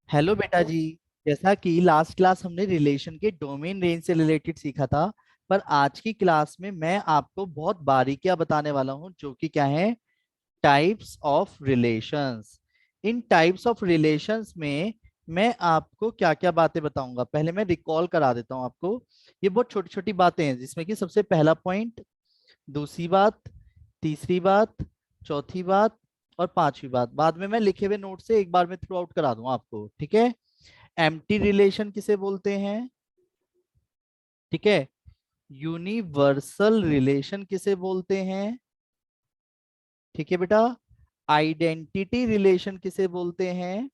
Hello बेटा जी। जैसा कि लास्ट क्लास हमने रिलेशन के डोमेन रेंज से रिलेटेड सीखा था, पर आज की क्लास में मैं आपको बहुत बारीकियां बताने वाला हूं जो कि क्या है, types of relations. In types of relations में मैं आपको क्या क्या बातें बताऊंगा, पहले मैं रिकॉल करा देता हूं आपको। ये बहुत छोटी छोटी बातें हैं जिसमें कि सबसे पहला पॉइंट, दूसरी बात, तीसरी बात, चौथी बात और पांचवी बात बाद में मैं लिखे हुए नोट से एक बार में थ्रू आउट करा दूंगा आपको, ठीक है। एम्प्टी रिलेशन किसे बोलते हैं, ठीक है। यूनिवर्सल रिलेशन किसे बोलते हैं, ठीक है बेटा। आइडेंटिटी रिलेशन किसे बोलते हैं,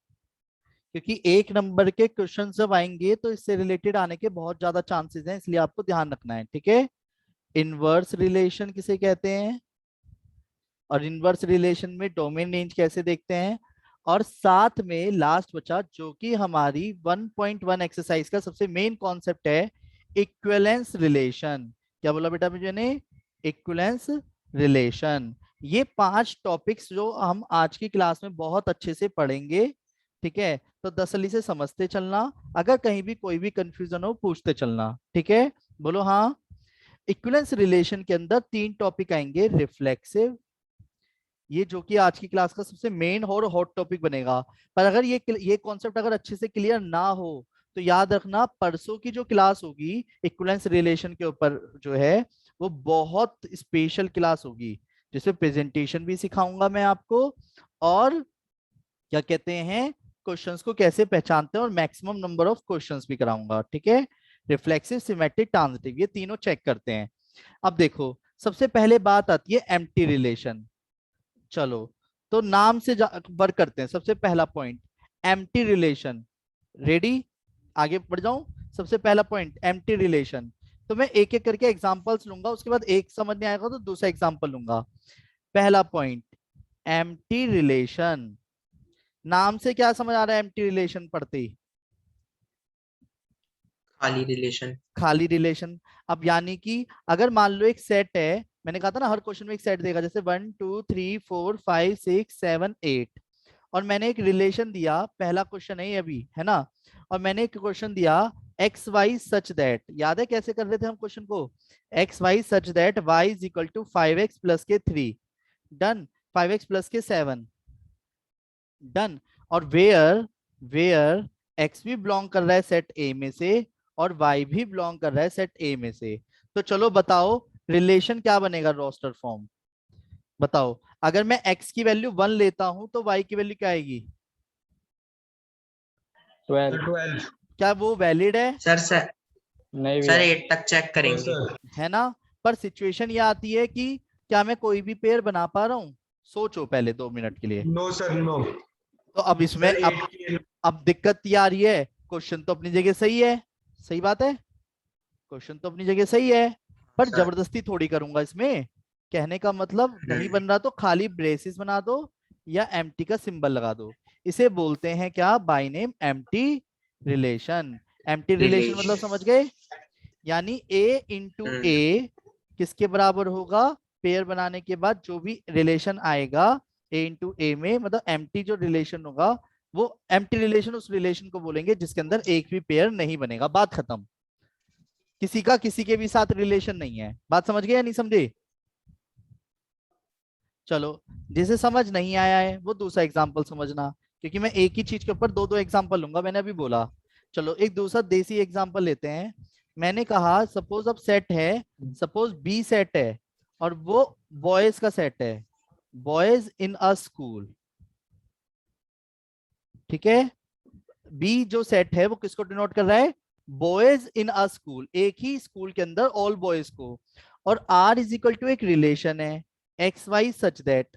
क्योंकि एक नंबर के क्वेश्चन जब आएंगे तो इससे रिलेटेड आने के बहुत ज्यादा चांसेस हैं, इसलिए आपको ध्यान रखना है, ठीक है। इनवर्स रिलेशन किसे कहते हैं, और इनवर्स रिलेशन में डोमेन रेंज कैसे देखते हैं। और साथ में लास्ट बचा जो कि हमारी 1.1 एक्सरसाइज का सबसे मेन कॉन्सेप्ट है, इक्विवेलेंस रिलेशन। क्या बोला बेटा मुझे ने, इक्विवेलेंस रिलेशन। ये 5 टॉपिक्स जो हम आज की क्लास में बहुत अच्छे से पढ़ेंगे, ठीक है। तो तसल्ली से समझते चलना, अगर कहीं भी कोई भी कंफ्यूजन हो पूछते चलना, ठीक है। बोलो हाँ। इक्विवेलेंस रिलेशन के अंदर 3 टॉपिक आएंगे, रिफ्लेक्सिव, ये जो कि आज की क्लास का सबसे मेन और हॉट टॉपिक बनेगा। पर अगर ये कॉन्सेप्ट अगर अच्छे से क्लियर ना हो तो याद रखना, परसों की जो क्लास होगी इक्विवेलेंस रिलेशन के ऊपर जो है, वो बहुत स्पेशल क्लास होगी, जिसमें प्रेजेंटेशन भी सिखाऊंगा मैं आपको, और क्या कहते हैं, क्वेश्चंस को कैसे पहचानते हैं और मैक्सिमम नंबर ऑफ क्वेश्चंस भी कराऊंगा, ठीक है। रिफ्लेक्सिव, सिमेट्रिक, ट्रांजिटिव, ये तीनों चेक करते हैं। अब देखो, सबसे पहले बात आती है एम्प्टी रिलेशन। चलो, तो नाम से वर्क करते हैं। सबसे पहला पॉइंट, एम्प्टी रिलेशन। रेडी, आगे बढ़ जाऊं। सबसे पहला पॉइंट एम्प्टी रिलेशन। तो मैं एक एक करके एग्जांपल्स लूंगा, उसके बाद एक समझ नहीं आएगा तो दूसरा एग्जांपल लूंगा। पहला पॉइंट, एम्प्टी रिलेशन। नाम से क्या समझ आ रहा है एम्प्टी रिलेशन पढ़ते ही, खाली रिलेशन। खाली रिलेशन। अब यानी कि अगर मान लो एक सेट है, मैंने कहा था ना हर क्वेश्चन में एक सेट देगा, जैसे 1 2 3 4 5 6 7 8, और मैंने एक रिलेशन दिया, पहला क्वेश्चन है ये अभी, है ना। और मैंने एक क्वेश्चन दिया, एक्स वाई सच दैट, याद है कैसे कर रहे थे हम क्वेश्चन को, x y such that y is equal to 5x plus के 3, डन, 5x प्लस के 7, डन। और वेयर वेयर एक्स भी बिलोंग कर रहा है सेट ए में से और वाई भी बिलोंग कर रहा है सेट ए में से, तो चलो बताओ रिलेशन क्या बनेगा, रोस्टर फॉर्म। बताओ, अगर मैं x की वैल्यू 1 लेता हूं तो y की वैल्यू क्या आएगी, 12। 12। क्या वो वैलिड है, सर सर नहीं सर भैया। 8 तक चेक नो करेंगे। सर। है ना। पर सिचुएशन ये आती है कि क्या मैं कोई भी पेयर बना पा रहा हूं, सोचो पहले 2 मिनट के लिए। नो सर, नो तो अब इसमें सर। अब दिक्कत ये आ रही है, क्वेश्चन तो अपनी जगह सही है, सही बात है, क्वेश्चन तो अपनी जगह सही है, पर सर जबरदस्ती थोड़ी करूंगा इसमें। कहने का मतलब नहीं बन रहा तो खाली ब्रेसेस बना दो या एम्प्टी का सिंबल लगा दो। इसे बोलते हैं क्या, by name empty relation. Empty relation मतलब रिलेशन। समझ गए, यानी ए इंटू ए किसके बराबर होगा, पेयर बनाने के बाद जो भी रिलेशन आएगा ए इंटू ए में, मतलब एम्प्टी जो रिलेशन होगा वो एम्प्टी रिलेशन, उस रिलेशन को बोलेंगे जिसके अंदर एक भी पेयर नहीं बनेगा, बात खत्म। किसी का किसी के भी साथ रिलेशन नहीं है, बात समझ गए या नहीं समझे। चलो, जिसे समझ नहीं आया है वो दूसरा एग्जाम्पल समझना, क्योंकि मैं एक ही चीज के ऊपर दो दो एग्जाम्पल लूंगा, मैंने अभी बोला। चलो एक दूसरा देसी एग्जाम्पल लेते हैं। मैंने कहा सपोज अब सेट है, सपोज बी सेट है और वो बॉयज का सेट है, बॉयज इन अ स्कूल, ठीक है। बी जो सेट है वो किसको डिनोट कर रहा है, बॉयज इन अ स्कूल, एक ही स्कूल के अंदर ऑल बॉयज को। और आर इज इक्वल टू एक रिलेशन है, एक्स वाई सच दैट।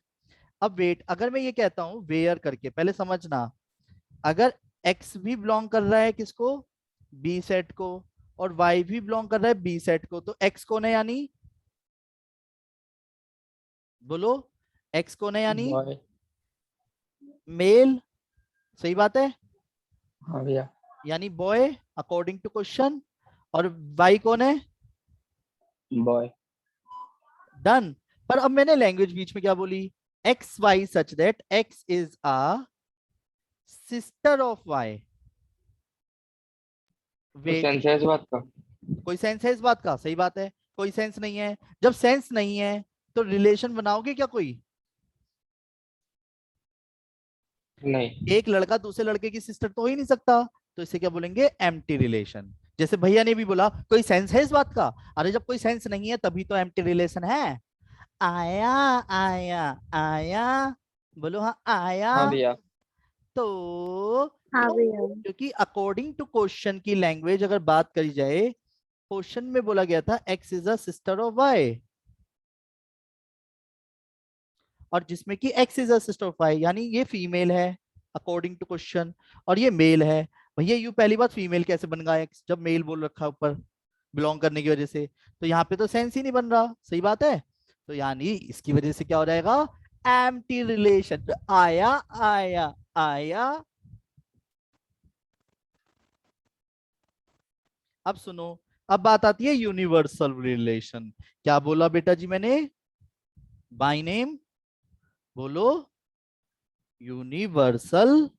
अब वेट, अगर मैं ये कहता हूं वेयर करके, पहले समझना, अगर एक्स भी बिलोंग कर रहा है किसको, बी सेट को, और वाई भी बिलोंग कर रहा है बी सेट को, तो एक्स कौन है यानी, बोलो, एक्स कौन है यानी बॉय। मेल, सही बात है, हाँ भैया। यानी बॉय अकॉर्डिंग टू क्वेश्चन। और वाई कौन है, बॉय। डन। पर अब मैंने लैंग्वेज बीच में क्या बोली, x y such that x is a sister of y. तो वेट, सेंस है इस बात का? कोई सेंस है इस बात का? सही बात है, कोई सेंस नहीं है। जब सेंस नहीं है तो रिलेशन बनाओगे क्या कोई? नहीं। एक लड़का दूसरे लड़के की सिस्टर तो हो ही नहीं सकता, तो इसे क्या बोलेंगे? Empty relation. जैसे भैया ने भी बोला कोई सेंस है इस बात का, अरे जब कोई सेंस नहीं है तभी तो एम्प्टी रिलेशन है। आया, आया, आया, बोलो हाँ आया। हाँ भैया। तो हाँ भैया। क्योंकि अकॉर्डिंग टू क्वेश्चन की लैंग्वेज अगर बात करी जाए, क्वेश्चन में बोला गया था x is a sister of y, और जिसमें कि x is a sister of y, यानी ये फीमेल है अकॉर्डिंग टू क्वेश्चन, और ये मेल है। भैया यू पहली बात फीमेल कैसे बन गया एक्स, जब मेल बोल रखा है ऊपर बिलोंग करने की वजह से, तो यहाँ पे तो सेंस ही नहीं बन रहा। सही बात है, तो यानी इसकी वजह से क्या हो जाएगा? Empty relation. आया, आया, आया। अब सुनो, अब बात आती है यूनिवर्सल रिलेशन। क्या बोला बेटा जी मैंने? बाय नेम बोलो, यूनिवर्सल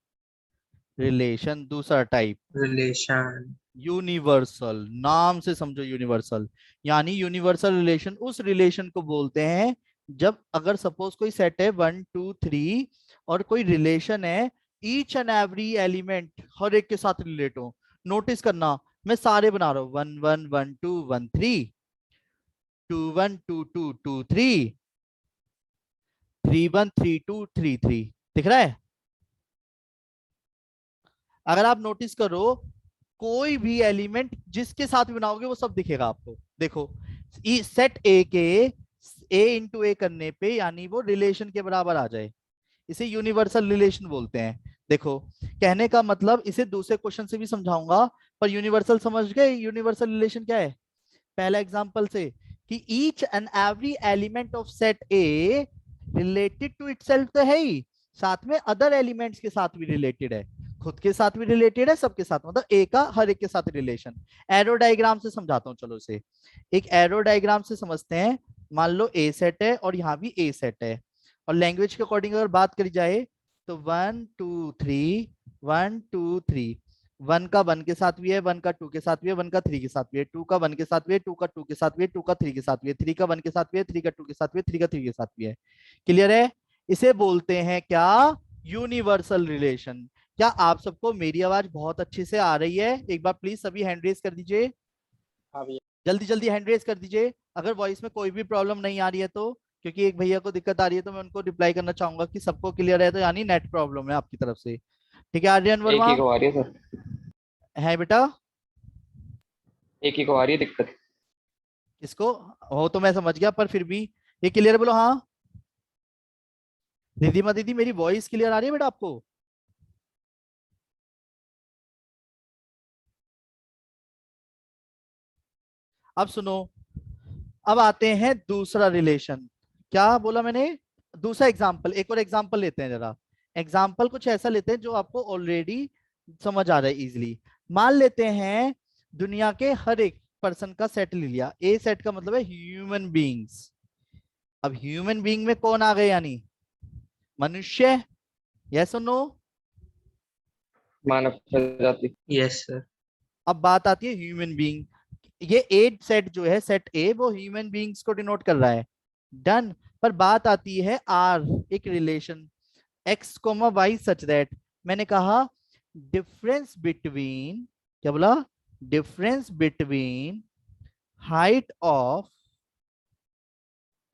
रिलेशन दूसरा टाइप। रिलेशन। यूनिवर्सल नाम से समझो, यूनिवर्सल यानी यूनिवर्सल रिलेशन उस रिलेशन को बोलते हैं जब अगर सपोज कोई सेट है 1 2 3 और कोई रिलेशन है, ईच एंड एवरी एलिमेंट हर एक के साथ रिलेट हो। नोटिस करना, मैं सारे बना रहा हूं, 1 1 1 2 1 3, 2 1 2 2 2 3, 3 1 3 2 3 3, दिख रहा है? अगर आप नोटिस करो, कोई भी एलिमेंट जिसके साथ भी बनाओगे वो सब दिखेगा आपको। देखो, सेट ए के ए इंटू ए करने पे यानी वो रिलेशन के बराबर आ जाए, इसे यूनिवर्सल रिलेशन बोलते हैं। देखो, कहने का मतलब इसे दूसरे क्वेश्चन से भी समझाऊंगा, पर यूनिवर्सल समझ गए यूनिवर्सल रिलेशन क्या है? पहला एग्जांपल से, कि each and every element of set A related to itself तो है ही, साथ में अदर एलिमेंट्स के साथ भी रिलेटेड है, खुद के साथ भी रिलेटेड है, सबके साथ, मतलब ए का हर एक के साथ रिलेशन। एरो डायग्राम से समझाता हूँ, चलो इसे एक एरो डायग्राम से समझते हैं। मान लो ए सेट है और यहाँ भी ए सेट है, और लैंग्वेज के अकॉर्डिंग अगर बात करी जाए तो 1 2 3, 1 2 3, 1 का 1 के साथ भी है, 1 का 2 के साथ भी है, 1 का 3 के साथ भी है, 2 का 1 के साथ भी है, 2 का 2 के साथ भी है, 2 का 3 के साथ भी है, 3 का 1 के साथ भी है, 3 का 2 के साथ भी है, 3 का 3 के साथ भी है। क्लियर है? इसे बोलते हैं क्या? Universal relation. क्या आप सबको मेरी आवाज बहुत अच्छे से आ रही है? एक बार प्लीज सभी हैंड रेज कर दीजिए, हाँ भैया। जल्दी जल्दी हैंड रेज कर दीजिए अगर वॉइस में कोई भी प्रॉब्लम नहीं आ रही है तो, क्योंकि एक भैया को दिक्कत आ रही है तो मैं उनको रिप्लाई करना चाहूंगा कि सबको क्लियर है, तो यानी नेट प्रॉब्लम है आपकी तरफ से। ठीक है आर्यन एक वर्मा? ही को आ रही है सर। है बेटा? एक ही को आ रही है दिक्कत। इसको हो तो मैं समझ गया, पर फिर भी ये क्लियर बोलो हाँ। रिधिमा दीदी मेरी वॉइस क्लियर आ रही है बेटा आपको? अब सुनो, अब आते हैं दूसरा रिलेशन। क्या बोला मैंने? दूसरा एग्जाम्पल, एक और एग्जाम्पल लेते हैं जरा। एग्जाम्पल कुछ ऐसा लेते हैं जो आपको ऑलरेडी समझ आ रहा है इजिली। मान लेते हैं दुनिया के हर एक पर्सन का सेट ले लिया, ए सेट का मतलब है ह्यूमन बीइंग्स। अब ह्यूमन बीइंग में कौन आ गए? यानी मनुष्य। यस और नो? मानव प्रजाति। Yes sir. अब बात आती है ह्यूमन बीइंग, ये एट सेट जो है सेट ए वो ह्यूमन बीइंग्स को डिनोट कर रहा है। डन। पर बात आती है आर, एक relation x comma y such that, मैंने कहा डिफरेंस बिटवीन, क्या बोला? Difference between height of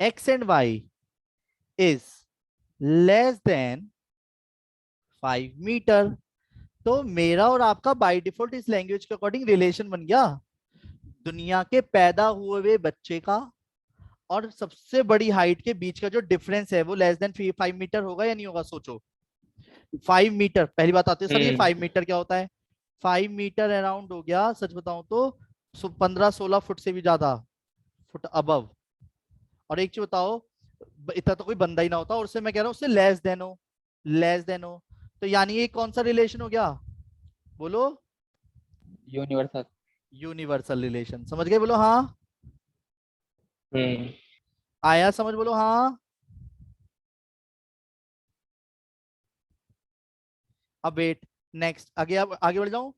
x and y is less than 5 metre. तो मेरा और आपका बाय डिफॉल्ट इस लैंग्वेज के अकॉर्डिंग रिलेशन बन गया दुनिया के पैदा हुए हुए बच्चे का और सबसे बड़ी हाइट के बीच का जो डिफरेंस है वो लेस देन 5 मीटर होगा या नहीं होगा? सोचो। 5 मीटर, पहली बात आती है सर, ये 5 मीटर क्या होता है? 5 मीटर अराउंड हो गया, सच बताऊं तो 15 16 फुट से भी ज्यादा, फुट अबव। और एक चीज बताओ, इतना तो कोई बंदा ही ना होता, और उससे मैं कह रहा हूँ उससे लेस देन हो, लेस देन हो, तो यानी ये कौन सा रिलेशन हो गया? बोलो। यूनिवर्सल। Universal relation. समझ गए? बोलो हाँ। हम्म। आया समझ? बोलो हाँ। अब वेट, नेक्स्ट आगे, अब आगे बढ़ जाऊं।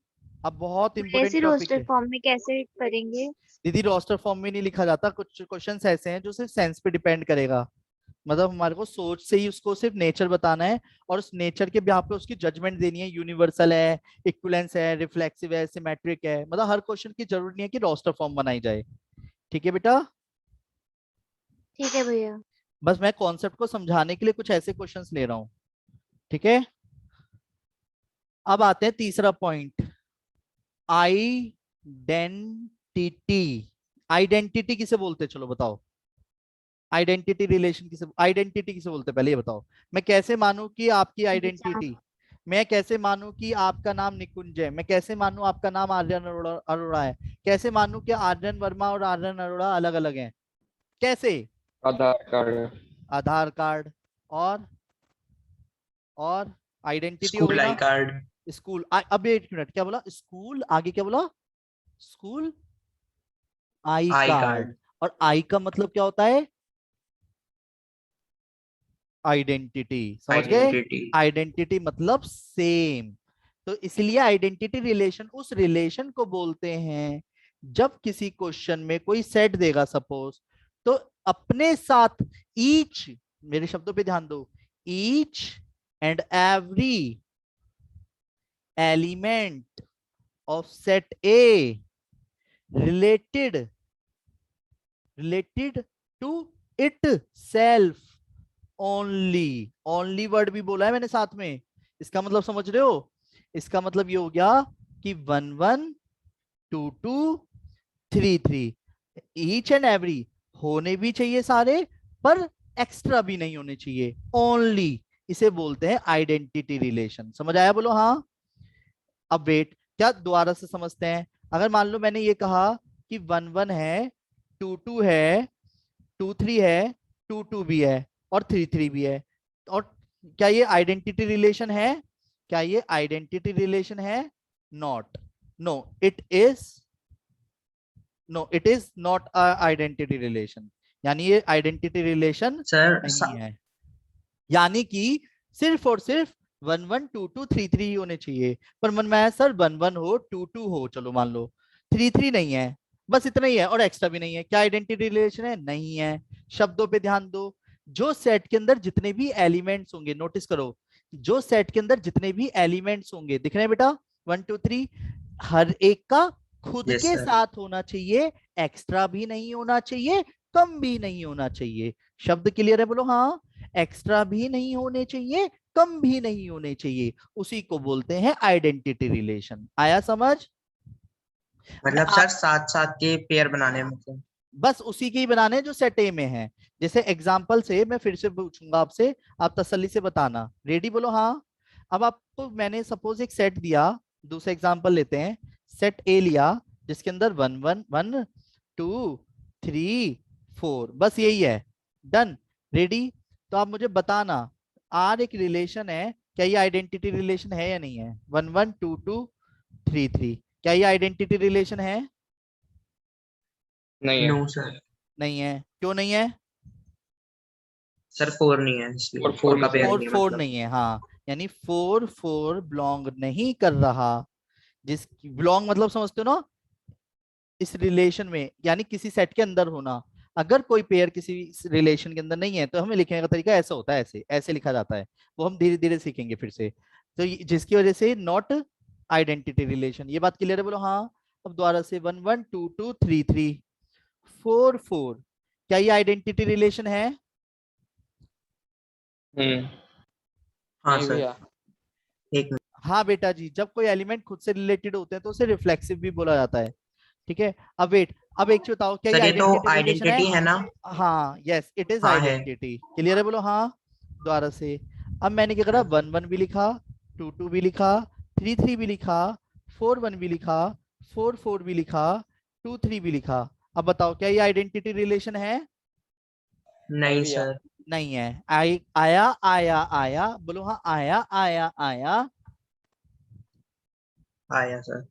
अब बहुत इंपॉर्टेंट ऐसे टॉपिक रोस्टर है फॉर्म में कैसे करेंगे? दीदी। रोस्टर फॉर्म में नहीं लिखा जाता, कुछ क्वेश्चंस ऐसे हैं जो सिर्फ सेंस पे डिपेंड करेगा। मतलब हमारे को सोच से ही उसको सिर्फ नेचर बताना है, और उस नेचर के बिहाफ पे उसकी जजमेंट देनी है। यूनिवर्सल है, इक्विवेलेंस है, रिफ्लेक्सिव है, सिमेट्रिक है। मतलब हर क्वेश्चन की जरूरत नहीं है कि रोस्टर फॉर्म बनाई जाए। ठीक है बेटा। ठीक है भैया। बस मैं कॉन्सेप्ट को समझाने के लिए कुछ ऐसे क्वेश्चंस ले रहा हूँ। ठीक है। अब आते हैं तीसरा पॉइंट, आइडेंटिटी। आइडेंटिटी किसे बोलते हैं, चलो बताओ। आइडेंटिटी किसे बोलते हैं, पहले ये बताओ। मैं कैसे मानूं कि आपकी पहचान। आइडेंटिटी, मैं कैसे मानूं कि आपका नाम निकुंज है, मैं कैसे मानूं आपका नाम आर्यन अरोड़ा अरोड़ा है, कैसे मानूं कि आर्यन वर्मा और आर्यन अरोड़ा अलग अलग हैं, कैसे? आधार कार्ड। आधार कार्ड। और और आइडेंटिटी हो गई स्कूल आई ना। कार्ड। स्कूल, अब एक मिनट, क्या बोला? स्कूल, आगे क्या बोला? School I I card. Card. और आई का मतलब क्या होता है? आइडेंटिटी, समझ गए? आइडेंटिटी। आइडेंटिटी मतलब सेम। तो इसलिए आइडेंटिटी रिलेशन उस रिलेशन को बोलते हैं जब किसी क्वेश्चन में कोई सेट देगा सपोज, तो अपने साथ ईच, मेरे शब्दों पे ध्यान दो, each and every element of set A related related to itself only. Only word भी बोला है मैंने साथ में। इसका मतलब समझ रहे हो? इसका मतलब ये हो गया कि 1 1 2 2 3 3 ईच एंड एवरी होने भी चाहिए सारे, पर एक्स्ट्रा भी नहीं होने चाहिए, ओनली। इसे बोलते हैं आइडेंटिटी रिलेशन। समझ आया? बोलो हाँ। अब वेट, क्या दोबारा से समझते हैं। अगर मान लो मैंने ये कहा कि 1 1 है, 2 2 है, 2 3 है, 2 2 भी है, और 3 3 भी है, और क्या ये आइडेंटिटी रिलेशन है? क्या ये आइडेंटिटी रिलेशन है? Not. No it is, no it is not a identity relation. यानी ये आइडेंटिटी रिलेशन सर नहीं है। यानी कि सिर्फ और सिर्फ 1 1 2 2 3 3 ही होने चाहिए। पर मन में है सर 1 1 हो, 2 2 हो, चलो मान लो, 3 3 नहीं है, बस इतना ही है और एक्स्ट्रा भी नहीं है। क्या आइडेंटिटी रिलेशन है? नहीं है। शब्दों पे ध्यान दो। जो सेट के अंदर जितने भी एलिमेंट्स होंगे, नोटिस करो, जो सेट के अंदर जितने भी एलिमेंट्स होंगे, दिख रहे हैं बेटा? 1 2 3, हर एक का खुद यस के सर। साथ होना चाहिए, एक्स्ट्रा भी नहीं होना चाहिए, कम भी नहीं होना चाहिए। शब्द क्लियर है? बोलो हाँ। एक्स्ट्रा भी नहीं होने चाहिए, कम भी नहीं होने चाहिए, उसी को बोलते हैं आइडेंटिटी रिलेशन। आया समझ? मैं मतलब आप सर साथ साथ के पेयर बनाने हैं मतलब। बस उसी के ही बनाने हैं जो सेट ए में है। जैसे एग्जांपल से मैं फिर से पूछूंगा आपसे, आप तसल्ली से बताना। रेडी? बोलो हाँ। अब आपको मैंने सपोज एक सेट दिया, दूसरा एग्जांपल लेते हैं। सेट ए लिया जिसके अंदर 1 1 1 2 3 4, बस यही है। डन। रेडी? तो आप मुझे बताना, आर एक रिलेशन है, क्या ये आइडेंटिटी रिलेशन है या नहीं है? 1 1 2 2 3 3, क्या ये आइडेंटिटी रिलेशन है? नहीं नो है। सर। नहीं है। क्यों नहीं है? सर 4 नहीं है इसलिए, और 4 फोर का नहीं पेयर है। फोर नहीं है फोर मतलब। नहीं है, हाँ। यानी 4 4 बिलोंग नहीं कर रहा। जिस बिलोंग मतलब समझते हो ना, इस रिलेशन में, यानी किसी सेट के अंदर होना। अगर कोई पेयर किसी रिलेशन के अंदर नहीं है तो हमें लिखने का तरीका ऐसा होता है, ऐसे ऐसे लिखा जाता है। वो हम धीरे धीरे सीखेंगे फिर से। तो जिसकी वजह से नॉट आइडेंटिटी रिलेशन। ये बात क्लियर है? बोलो हाँ। अब दोबारा से 1 1 2 2 3 3 4 4, क्या ये आइडेंटिटी रिलेशन है? हम्म। हाँ नहीं सर। भैया। एक मिनट। हाँ बेटा जी, जब कोई एलिमेंट खुद से रिलेटेड होते हैं तो उसे रिफ्लेक्सिव भी बोला जाता है। ठीक है। अब वेट, अब एक चीज बताओ, क्या ये सर ये तो आइडेंटिटी रिलेशन है? आइडेंटिटी है ना। हाँ, यस इट इज हाँ है। आइडेंटिटी। क्लियर है? बोलो हाँ। दोबारा से, अब मैंने क्या करा, 1 1 भी लिखा, 2 2 भी लिखा, 3 3 भी लिखा, 4 1 भी लिखा, 4 4 भी लिखा, 2 3 भी लिखा। अब बताओ, क्या ये आइडेंटिटी रिलेशन है? नहीं नहीं भैया। सर। नहीं है। आया आया आया, बोलो हाँ, आया आया आया। आया सर।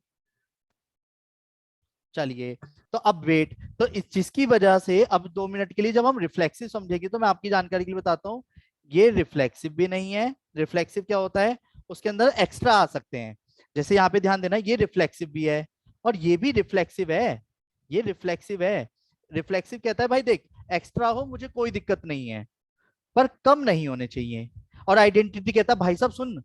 चलिए, तो अब वेट, तो इस जिसकी वजह से अब 2 मिनट के लिए जब हम रिफ्लेक्सिव समझेंगे तो मैं आपकी जानकारी के लिए बताता हूँ, ये रिफ्लेक्सिव भी नहीं है। रिफ्लेक्सिव क्या होता है? उसके अंदर एक्स्ट्रा आ सकते हैं। जैसे यहाँ पे ध्यान देना, ये रिफ्लेक्सिव भी है और ये भी रिफ्लेक्सिव है, ये रिफ्लेक्सिव है। रिफ्लेक्सिव कहता है भाई देख, एक्स्ट्रा हो मुझे कोई दिक्कत नहीं है, पर कम नहीं होने चाहिए। और आइडेंटिटी कहता है भाई साहब सुन,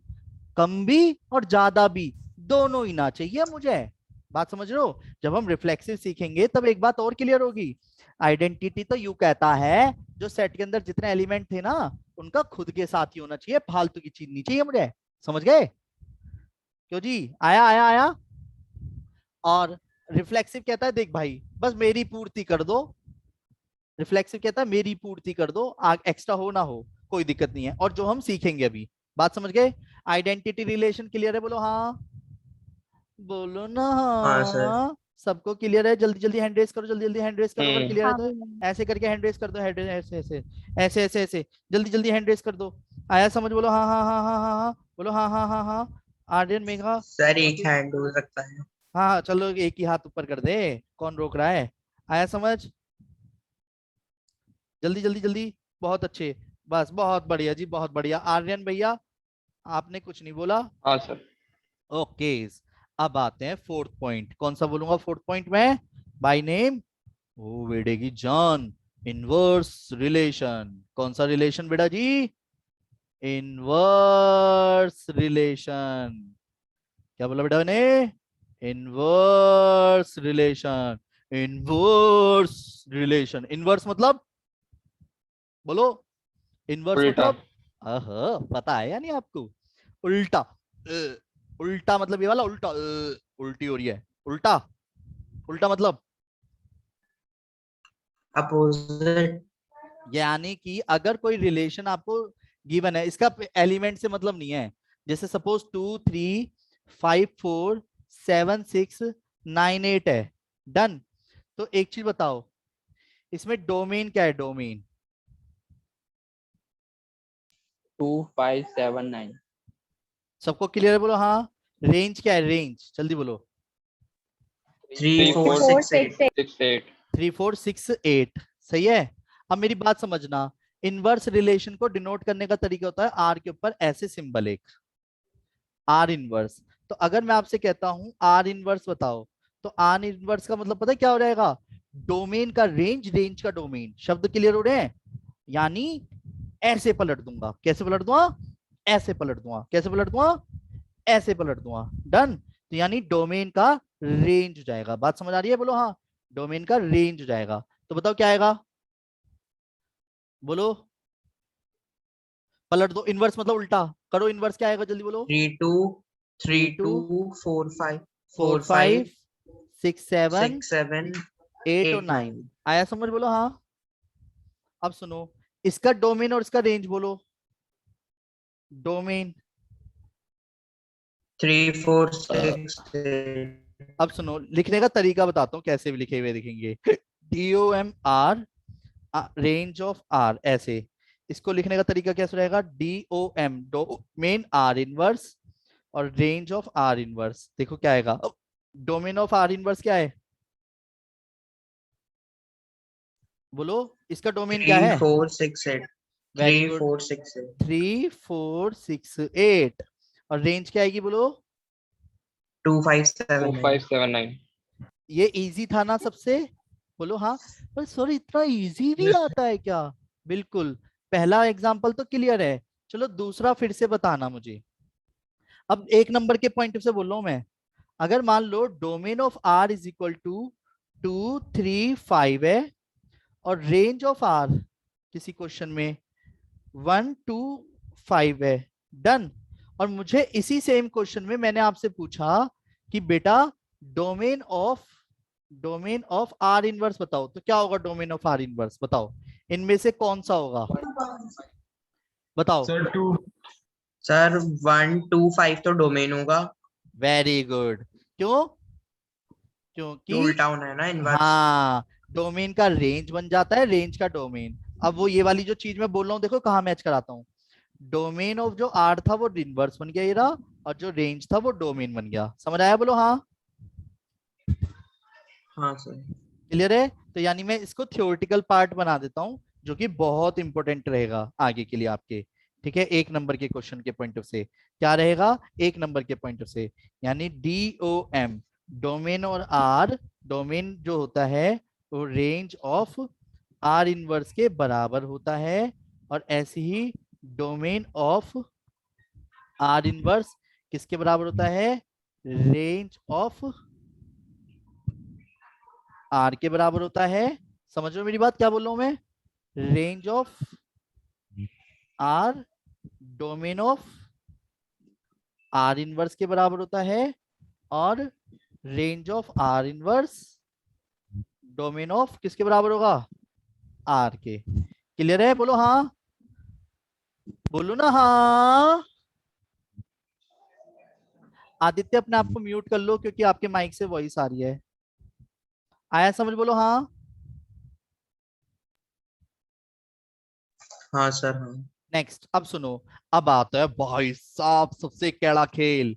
कम भी और ज्यादा भी दोनों ही ना चाहिए मुझे। बात समझ रहे हो? जब हम रिफ्लेक्सिव सीखेंगे तब एक बात और क्लियर होगी। आइडेंटिटी तो यू कहता है जो सेट के अंदर जितने एलिमेंट थे ना उनका खुद के साथ ही होना चाहिए, फालतू की चीज नहीं चाहिए मुझे। समझ गए? क्यों जी, आया आया आया। और रिफ्लेक्सिव कहता है देख भाई बस मेरी पूर्ति कर दो, रिफ्लेक्सिव कहता है मेरी पूर्ति कर दो, एक्स्ट्रा हो ना हो कोई दिक्कत नहीं है। और जो हम सीखेंगे अभी, बात समझ गए? आइडेंटिटी रिलेशन क्लियर है? बोलो हाँ, बोलो ना हाँ सर। हाँ। सबको क्लियर है? जल्दी जल्दी हैंड रेस करो, जल्दी जल्दी हैंड रेस करो अगर क्लियर है हाँ तो। भैया। ऐसे करके हैंड रेस कर दो, हैंड ऐसे ऐसे ऐसे ऐसे ऐसे, जल्दी जल्दी हैंड रेस कर दो। आया समझ? बोलो हाँ हाँ हाँ हाँ हाँ हाँ, बोलो हाँ हाँ हाँ हाँ। आर्यन, मेघा, सर एक ज्योति। हैंड हो सकता है। हाँ हाँ चलो एक ही हाथ ऊपर कर दे, कौन रोक रहा है? आया समझ? जल्दी जल्दी जल्दी, बहुत अच्छे, बस बहुत बढ़िया जी, बहुत बढ़िया। आर्यन भैया आपने कुछ नहीं बोला। हाँ सर। ओके, अब आते हैं फोर्थ पॉइंट। कौन सा बोलूंगा फोर्थ पॉइंट में? बाय नेम, ओ बेटे की जान, इनवर्स रिलेशन। कौन सा रिलेशन बेटा जी? Inverse relation. क्या बोला बेटा ने? Inverse relation. Inverse relation, inverse मतलब बोलो, इनवर्स उल्टा। मतलब पता है या नहीं आपको? उल्टा। उल्टा मतलब ये वाला उल्टा, उल्टी हो रही है, उल्टा। उल्टा मतलब अपोजिट। यानी कि अगर कोई रिलेशन आपको गिवन है, इसका एलिमेंट से मतलब नहीं है। जैसे सपोज 2 3 5 4 7 6 9 8 है, डन। तो एक चीज बताओ, इसमें डोमेन क्या है? डोमेन 2579। सबको क्लियर है? बोलो हाँ। रेंज क्या है? रेंज जल्दी बोलो। 3 4 4 6 6 8। 68। 3 4 6 8, सही है। अब मेरी बात समझना, इनवर्स रिलेशन को डिनोट करने का तरीका होता है आर के ऊपर ऐसे सिंबल एक, आर इनवर्स। तो अगर मैं आपसे कहता हूं आर इनवर्स बताओ, तो आर इनवर्स का मतलब पता है क्या हो जाएगा? डोमेन का रेंज, रेंज का डोमेन। शब्द क्लियर हो रहे हैं? यानी ऐसे पलट दूंगा। कैसे पलट दूंगा? ऐसे पलट दूंगा। कैसे पलट दूंगा? ऐसे पलट दूंगा, डन। तो यानी डोमेन का रेंज हो जाएगा। बात समझ आ रही है? बोलो हाँ, डोमेन का रेंज हो जाएगा। तो बताओ क्या आएगा? बोलो, पलट दो। इनवर्स मतलब उल्टा करो, इनवर्स क्या आएगा? जल्दी बोलो। 3 2 3 थ्री टू 2 4 5 4 4 5 5 6 7 6 7 8 और 8 9। 9। आया समझ? बोलो हाँ। अब सुनो, इसका डोमेन और इसका रेंज बोलो। डोमेन 3 4 6 8। अब सुनो, लिखने का तरीका बताता हूँ कैसे भी लिखे हुए दिखेंगे। DOM R, range of R, ऐसे। इसको लिखने का तरीका कैसे रहेगा? DOM, डोमेन आर इनवर्स, और रेंज ऑफ आर इनवर्स। देखो क्या आएगा? डोमेन ऑफ आर इनवर्स क्या है? बोलो, इसका डोमेन क्या 3 है? 4 6 8। Very 3 good, 4 6 8। 3 4 6 8। और रेंज क्या आएगी? बोलो। 2 5 7 9। 2579। ये इजी था ना सबसे? बोलो हाँ। पर सॉरी, इतना इजी भी आता है क्या? बिल्कुल। पहला एग्जांपल तो क्लियर है, चलो दूसरा फिर से बताना मुझे। अब एक नंबर के पॉइंट से बोल रहा हूं मैं। अगर मान लो domain of R is equal to 2 3 5 है, और रेंज ऑफ आर किसी क्वेश्चन में 1 2 5 है, डन। और मुझे इसी सेम क्वेश्चन में मैंने आपसे पूछा कि बेटा डोमेन ऑफ आर इनवर्स बताओ, तो क्या होगा डोमेन ऑफ आर इनवर्स? बताओ, इनमें से कौन सा होगा? बताओ। सर 2। सर 1 2 5 तो डोमेन होगा। Very good. क्यों? तो क्योंकि उल्टा होना है ना इनवर्स। हाँ, डोमेन का रेंज बन जाता है, रेंज का डोमेन। अब वो ये वाली जो चीज मैं बोल रहा हूँ देखो कहाँ मैच कराता हूँ। डोमेन ऑफ जो आर था वो इनवर्स बन गया ये रहा, और जो रेंज था वो डोमेन बन गया। समझ आया? बोलो हाँ। हाँ सर। क्लियर है? तो यानी मैं इसको थ्योरेटिकल पार्ट बना देता हूँ, जो कि बहुत इंपॉर्टेंट रहेगा आगे के लिए आपके। ठीक है, एक नंबर के क्वेश्चन के पॉइंट ऑफ से क्या रहेगा, एक नंबर के पॉइंट ऑफ से, यानी DOM, डोमेन और आर, डोमेन जो होता है वो रेंज ऑफ आर इनवर्स के बराबर होता है, और ऐसे ही डोमेन ऑफ आर इनवर्स किसके बराबर होता है, रेंज ऑफ आर के बराबर होता है। समझ लो मेरी बात क्या बोल रहा हूं मैं, range of R domain of R inverse के बराबर होता है, और range of R inverse domain of किसके बराबर होगा, आर के। क्लियर है, बोलो हाँ, बोलो ना हाँ। आदित्य अपने आप को म्यूट कर लो क्योंकि आपके माइक से वॉइस आ रही है। आया समझ, बोलो हाँ। हाँ सर हाँ। नेक्स्ट, अब सुनो, अब आता है भाई साहब सबसे कैड़ा खेल,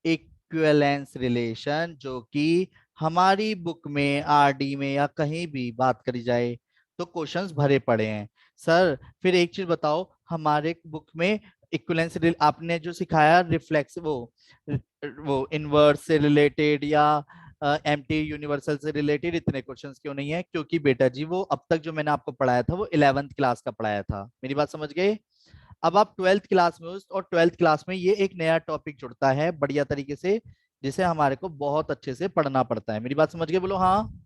इक्विवेलेंस रिलेशन, जो कि हमारी बुक में, आरडी में या कहीं भी बात करी जाए तो क्वेश्चंस भरे पड़े हैं। सर फिर एक चीज बताओ, हमारे बुक में इक्विवेलेंस आपने जो सिखाया रिफ्लेक्स वो इनवर्स से रिलेटेड या एम्प्टी यूनिवर्सल से रिलेटेड इतने क्वेश्चंस क्यों नहीं है, क्योंकि बेटा जी वो अब तक जो मैंने आपको पढ़ाया था वो 11th क्लास का पढ़ाया था। मेरी बात समझ गए। अब आप 12th क्लास में हो, और 12th क्लास में ये एक नया टॉपिक जुड़ता है बढ़िया तरीके से, जिसे हमारे को बहुत अच्छे से पढ़ना पड़ता है। मेरी बात समझ गए, बोलो हाँ।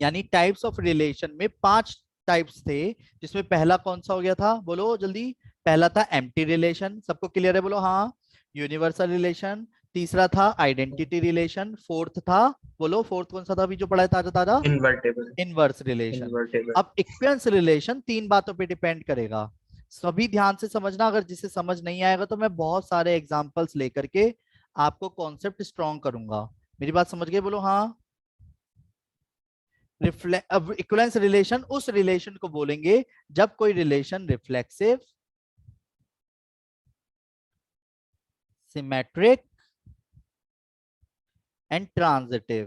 यानी टाइप्स ऑफ रिलेशन में 5 टाइप्स थे, जिसमें पहला कौन सा हो गया था, बोलो जल्दी। पहला था एम्प्टी रिलेशन, सबको क्लियर है, बोलो हाँ। यूनिवर्सल रिलेशन, तीसरा था आइडेंटिटी रिलेशन, फोर्थ था, बोलो फोर्थ कौन सा था अभी जो पढ़ा है ताजा ताजा, इन्वर्टेबल। Inverse relation. इन्वर्टेबल। अब इक्विवेलेंस रिलेशन 3 बातों पे डिपेंड करेगा, सभी ध्यान से समझना, अगर जिसे समझ नहीं आएगा तो मैं बहुत सारे एग्जांपल्स लेकर के आपको कॉन्सेप्ट स्ट्रॉन्ग करूंगा। मेरी बात समझ गए, बोलो हाँ। अब इक्विवेलेंस रिलेशन उस रिलेशन को बोलेंगे जब कोई relation reflexive, symmetric and transitive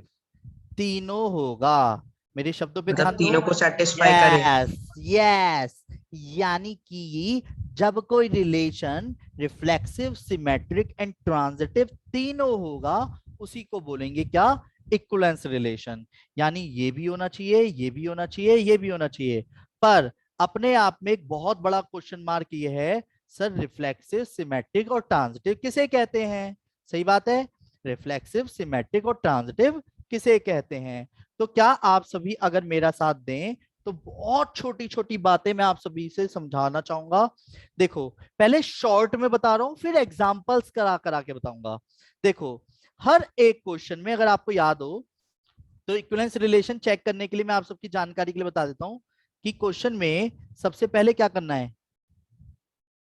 तीनों होगा। मेरे शब्दों पे मतलब ध्यान तीनों दो। को सेटिस्फाई करे। यस यस, यानी कि जब कोई relation reflexive, symmetric and transitive तीनों होगा, उसी को बोलेंगे क्या, इक्विवेलेंस रिलेशन। यानी ये भी होना चाहिए, ये भी होना चाहिए, ये भी होना चाहिए। पर अपने आप में एक बहुत बड़ा क्वेश्चन मार्क ये है, सर रिफ्लेक्सिव, सिमेट्रिक और ट्रांजिटिव किसे कहते हैं। सही बात है, रिफ्लेक्सिव, सिमेट्रिक और ट्रांजिटिव किसे कहते हैं। तो क्या आप सभी अगर मेरा साथ दें तो बहुत छोटी छोटी बातें मैं आप सभी से समझाना चाहूंगा। देखो पहले शॉर्ट में बता रहा हूं, फिर एग्जांपल्स करा करा के बताऊंगा। देखो हर एक क्वेश्चन में अगर आपको याद हो तो इक्विवेलेंस रिलेशन चेक करने के लिए मैं आप सबकी जानकारी के लिए बता देता हूं कि क्वेश्चन में सबसे पहले क्या करना है,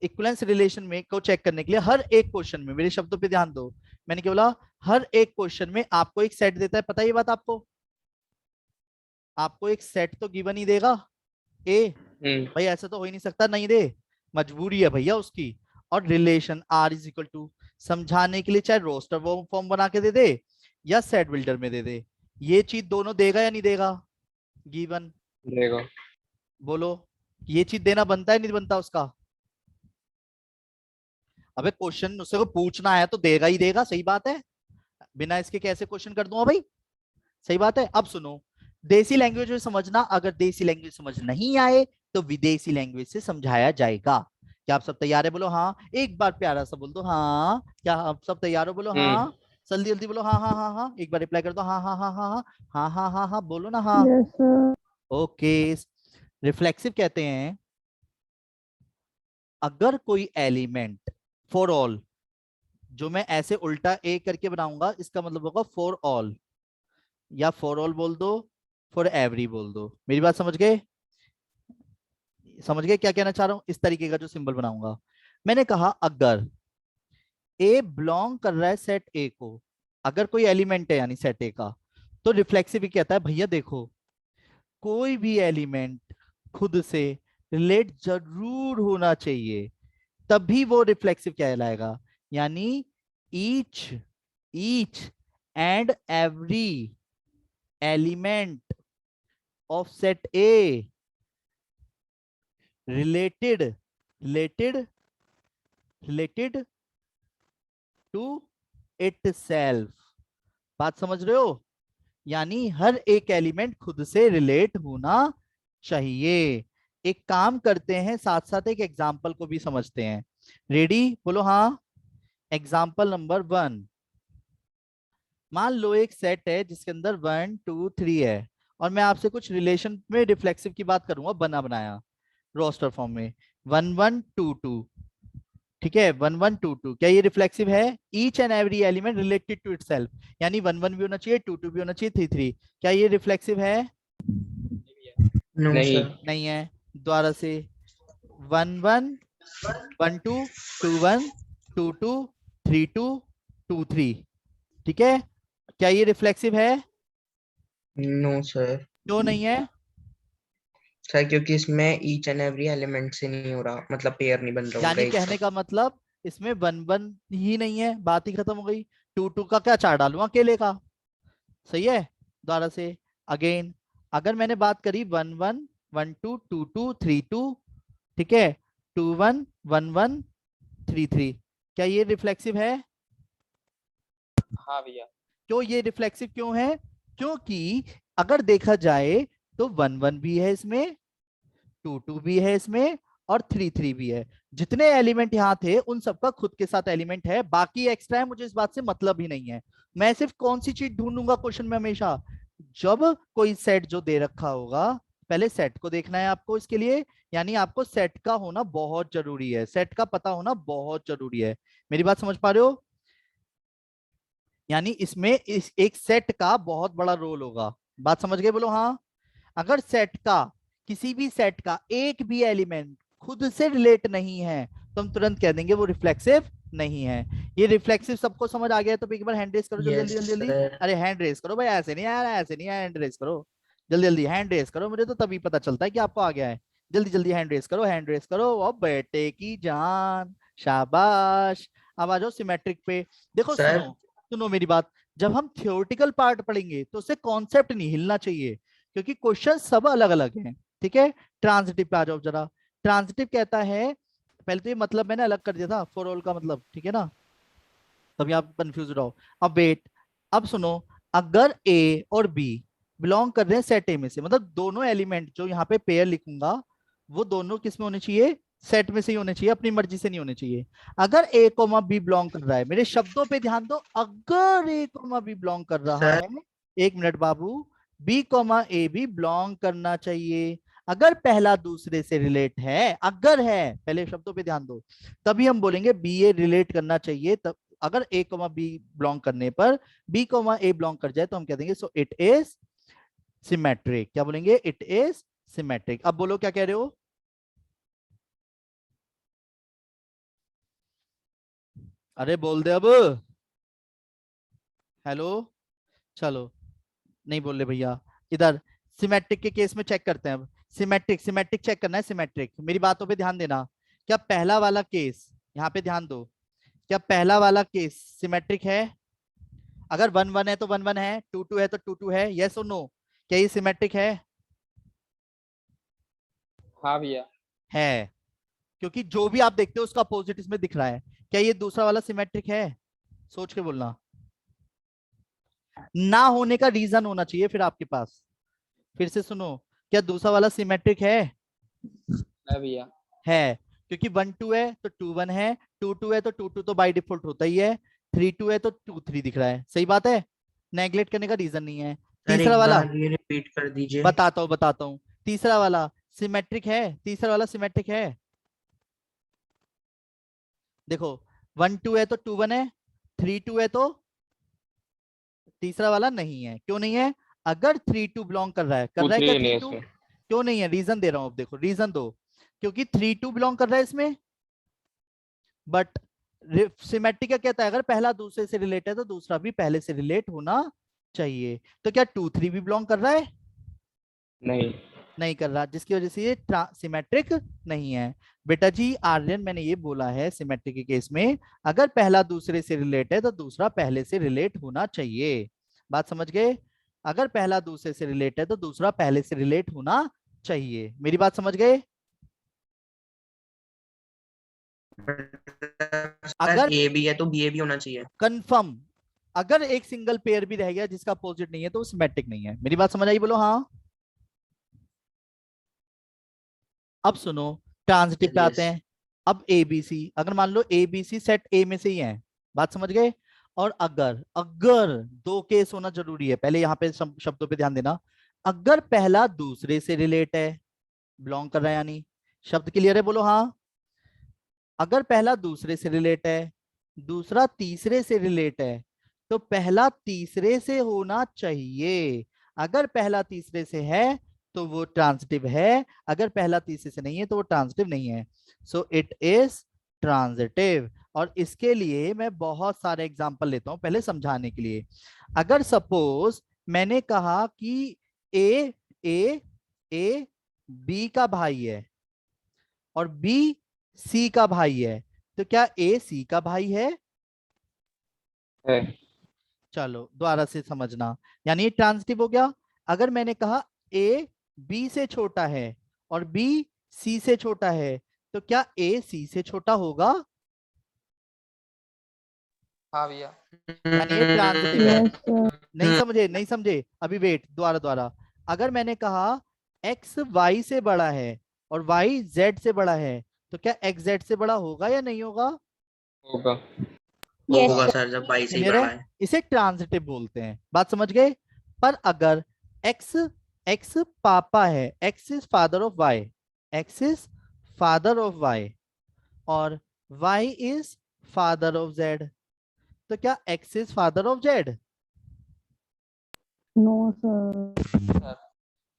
इक्विवेलेंस रिलेशन में को चेक करने के लिए हर एक क्वेश्चन में, मेरे शब्दों पे ध्यान दो, मैंने क्या बोला, हर एक क्वेश्चन में आपको एक सेट देता है, पता है ये बात आपको, आपको एक सेट तो गिवन ही देगा ए, भाई ऐसा तो हो ही नहीं सकता नहीं दे, मजबूरी है भैया उसकी। और relation R is equal to, समझाने के लिए चाहे रोस्टर फॉर्म बना के दे दे या सेट बिल्डर में दे दे, ये चीज दोनों देगा या नहीं देगा, गिवन, देगा। बोलो ये चीज देना बनता है नहीं बनता उसका। अबे क्वेश्चन उससे को पूछना है तो देगा ही देगा, सही बात है, बिना इसके कैसे क्वेश्चन कर दूंगा भाई, सही बात है। अब सुनो, देसी लैंग्वेज में समझना, अगर देसी लैंग्वेज समझ नहीं आए तो विदेशी लैंग्वेज से समझाया जाएगा। क्या आप सब तैयार है, बोलो हाँ, एक बार प्यारा सा बोल दो हाँ, क्या आप सब तैयार हो, बोलो हाँ, जल्दी जल्दी बोलो हाँ हाँ हाँ हाँ, एक बार रिप्लाई कर दो हाँ हाँ हाँ हाँ हाँ हाँ हाँ हाँ हाँ, बोलो ना हाँ। Yes sir. ओके, रिफ्लेक्सिव कहते हैं अगर कोई एलिमेंट, फॉर ऑल, जो मैं ऐसे उल्टा ए करके बनाऊंगा इसका मतलब होगा फॉर ऑल, या फॉर ऑल बोल दो, फॉर एवरी बोल दो। मेरी बात समझ गए, समझ गए क्या कहना चाह रहा हूं, इस तरीके का जो सिंबल बनाऊंगा। मैंने कहा अगर ए बिलोंग कर रहा है सेट ए को, अगर कोई एलिमेंट है यानी सेट ए का, तो रिफ्लेक्सिव भी कहता है भैया देखो कोई भी एलिमेंट खुद से रिलेट जरूर होना चाहिए, तभी वो रिफ्लेक्सिव कहलाएगा। यानी each each and every element of set A related related to itself। बात समझ रहे हो? यानी हर एक एलिमेंट खुद से रिलेट होना चाहिए। एक काम करते हैं, साथ साथ एक एग्जाम्पल को भी समझते हैं। रेडी? बोलो हाँ। Example number 1। मान लो एक सेट है जिसके अंदर 1 2 3 है, और मैं आपसे कुछ रिलेशन में रिफ्लेक्सिव की बात करूंगा, बना बनाया रोस्टर फॉर्म में। 1 1 2 2, ठीक है? 1 1 2 2, क्या ये रिफ्लेक्सिव है? Each and every element related to itself, यानी 1 1 भी होना चाहिए, 2 2 भी होना चाहिए, 3 3। क्या ये रिफ्लेक्सिव है? नो नहीं। सर। नहीं है। दोबारा से 1 1 1 2 2 1 2 2 3 2 2 3, ठीक है? क्या ये रिफ्लेक्सिव है? No sir. क्यों नहीं है? सर क्योंकि इसमें ईच एंड एवरी एलिमेंट से नहीं हो रहा, मतलब पेयर नहीं बन रहा उनका यानी एक कहने साथ। का मतलब इसमें 1 1 ही नहीं है, बात ही खत्म हो गई। 2 2 का क्या चार डालूं अकेले का? सही है। दोबारा से अगेन, अगर मैंने बात करी 1 1 1 2 2 2 3 2, ठीक है, 2 1 1 1 3 3, क्या ये रिफ्लेक्सिव है? हाँ भैया। क्यों ये रिफ्लेक्सिव क्यों है? क्योंकि अगर देखा जाए तो 1 1 भी है इसमें, 2 2 भी है इसमें, और 3 3 भी है। जितने एलिमेंट यहाँ थे उन सबका खुद के साथ एलिमेंट है, बाकी एक्स्ट्रा है, मुझे इस बात से मतलब ही नहीं है। मैं सिर्फ कौन सी चीज ढूंढूंगा क्वेश्चन में हमेशा? जब कोई सेट जो दे रखा होगा, पहले सेट को देखना है आपको इसके लिए। यानी आपको सेट का होना बहुत जरूरी है, सेट का पता होना बहुत जरूरी है। मेरी बात समझ पा रहे हो? यानी इसमें इस एक सेट का बहुत बड़ा रोल होगा। बात समझ गए? बोलो हाँ। अगर सेट का, किसी भी सेट का एक भी एलिमेंट खुद से रिलेट नहीं है तो हम तुरंत कह देंगे वो रिफ्लेक्सिव नहीं है। ये रिफ्लेक्सिव सबको समझ आ गया? तो एक बार हैंड रेस करो जल्दी यस जल्दी जल्दी जल्दी। सर। अरे हैंड रेस करो भाई, ऐसे नहीं यार, ऐसे नहीं, हैंड रेस करो जल्दी जल्दी, हैंड रेस करो, मुझे तो तभी पता चलता है कि आपको आ गया है। जल्दी जल्दी हैंड रेस करो, हैंड रेस करो। और बेटे की जान, शाबाश। अब आ जाओ सिमेट्रिक पे। देखो सर सुनो, सुनो मेरी बात। जब हम थ्योरेटिकल पार्ट पढ़ेंगे तो उससे कॉन्सेप्ट नहीं हिलना चाहिए, क्योंकि क्वेश्चन सब अलग अलग हैं, ठीक है? ट्रांजिटिव पे आ जाओ जरा। ट्रांजिटिव कहता है, पहले तो ये मतलब मैंने अलग कर दिया था, फॉर ऑल का मतलब, ठीक है ना? तभी आप कंफ्यूज रहो। अब वेट, अब सुनो। अगर ए और बी बिलोंग कर रहे हैं सेट ए में से, मतलब दोनों एलिमेंट जो यहाँ पे पेयर लिखूंगा वो दोनों किस में होने चाहिए? सेट में से ही होने चाहिए, अपनी मर्जी से नहीं होने चाहिए। अगर ए कोमा बी बिलोंग कर रहा है, मेरे शब्दों पे ध्यान दो, अगर ए कोमा बी बिलोंग कर रहा सर है, एक मिनट बाबू, बी कोमा ए भी बिलोंग करना चाहिए। अगर पहला दूसरे से रिलेट है, अगर है, पहले शब्दों पे ध्यान दो, तभी हम बोलेंगे बी ए रिलेट करना चाहिए। तब अगर ए कोमा बी बिलोंग करने पर बी कोमा ए बिलोंग कर जाए तो हम कह देंगे सो इट इज सिमेट्रिक। क्या बोलेंगे? It is symmetric. अब बोलो क्या कह रहे हो? अरे बोल दे अब। हेलो? चलो, नहीं बोल रहे भैया। इधर सिमेट्रिक के केस में चेक करते हैं अब। सिमेट्रिक, सिमेट्रिक चेक करना है, सिमेट्रिक। मेरी बातों पे ध्यान देना। क्या पहला वाला केस, यहाँ पे ध्यान दो, क्या पहला वाला केस सिमेट्रिक है? अगर 1 1 है तो 1 1 है, 2 2 है तो 2 2 है, यस और नो? क्या ये सिमेट्रिक है? हाँ भैया। है, क्योंकि जो भी आप देखते हो उसका अपोजिट इसमें दिख रहा है। क्या ये दूसरा वाला सिमेट्रिक है? सोच के बोलना। ना होने का रीजन होना चाहिए फिर आपके पास। फिर से सुनो, क्या दूसरा वाला सिमेट्रिक है? है भैया। है, क्योंकि 1 2 है तो 2 1 है, 2 2 है तो 2 2 तो बाय डिफॉल्ट होता ही है, 3 2 है तो 2 3 दिख रहा है। सही बात है, नेग्लेक्ट करने का रीजन नहीं है। सर तीसरा एक वाला, बार ये रिपीट कर दीजिए। बताता हूँ। तीसरा वाला सिमेट्रिक है, तीसरा वाला सिमेट्रिक है। देखो, 1 2 है तो 2 1 है, 3 2 है तो तीसरा वाला नहीं है। क्यों नहीं है? अगर 3 2 बिलोंग कर रहा है, कर रहा है क्या उतरी नहीं 3 है 2? इसमें। क्यों नहीं है? रीजन दे रहा हूं, अब देखो रीजन दो। क्योंकि 3 2 बिलोंग कर रहा है इसमें, बट सिमेट्रिक क्या कहता है? अगर पहला दूसरे से रिलेट है तो दूसरा भी पहले से रिलेट होना चाहिए। तो क्या 2 3 भी बिलोंग कर रहा है? नहीं। नहीं कर रहा, जिसकी वजह से ये सिमेट्रिक नहीं है। बेटा जी आर्यन, मैंने ये बोला है सिमेट्रिक के केस में अगर पहला दूसरे से रिलेट है तो दूसरा पहले से रिलेट होना चाहिए। बात समझ गए? अगर पहला दूसरे से रिलेट है तो दूसरा पहले से रिलेट होना चाहिए। मेरी बात समझ गए? अगर ए भी है तो बी ए भी होना चाहिए। कंफर्म, अगर एक सिंगल पेयर भी रह गया जिसका अपोजिट नहीं है तो वो सिमेट्रिक नहीं है। मेरी बात समझ आई? बोलो हाँ। अब सुनो, ट्रांजिटिव पे आते Yes. हैं। अब एबीसी, अगर मान लो एबीसी सेट ए में से ही है, बात समझ गए? और अगर अगर दो केस होना जरूरी है, पहले यहाँ पे शब्दों पे ध्यान देना। अगर पहला दूसरे से रिलेट है, बिलोंग कर रहा है यानी, शब्द क्लियर है? बोलो हाँ। अगर पहला दूसरे से रिलेट है, दूसरा तीसरे से रिलेट है, तो पहला तीसरे से होना चाहिए। अगर पहला तीसरे से है तो वो ट्रांजिटिव है, अगर पहला तीसरे से नहीं है तो वो ट्रांजिटिव नहीं है। So it is transitive. और इसके लिए मैं बहुत सारे एग्जांपल लेता हूं पहले समझाने के लिए। अगर सपोज मैंने कहा कि ए ए ए बी का भाई है और बी सी का भाई है, तो क्या ए सी का भाई है? है। चलो दोबारा से समझना, यानी ये ट्रांजिटिव हो गया। अगर मैंने कहा ए बी से छोटा है और बी सी से छोटा है, तो क्या ए सी से छोटा होगा? हाँ भैया। यानी ये ट्रांजिटिव है। Yes sir. नहीं समझे? नहीं समझे? अभी वेट, दोबारा दोबारा। अगर मैंने कहा x y से बड़ा है और y z से बड़ा है, तो क्या x z से बड़ा होगा या नहीं होगा? होगा। Yes, होगा सर जब बाई से ही क्लियर बड़ा है? है। इसे ट्रांजिटिव बोलते हैं, बात समझ गए? पर अगर x x पापा है, x is father of y, x is father of y और y is father of z, तो क्या x is father of z? No sir.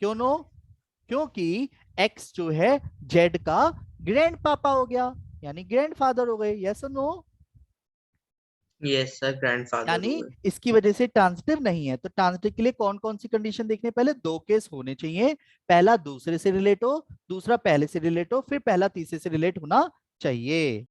क्यों नो? क्योंकि x जो है z का ग्रैंड पापा हो गया, यानी ग्रैंड फादर हो गए। यस और नो? यस सर, ग्रैंडफादर यानी हुए। इसकी वजह से ट्रांजिटिव नहीं है। तो ट्रांजिटिव के लिए कौन कौन सी कंडीशन देखने? पहले दो केस होने चाहिए, पहला दूसरे से रिलेट हो, दूसरा पहले से रिलेट हो, फिर पहला तीसरे से रिलेट होना चाहिए।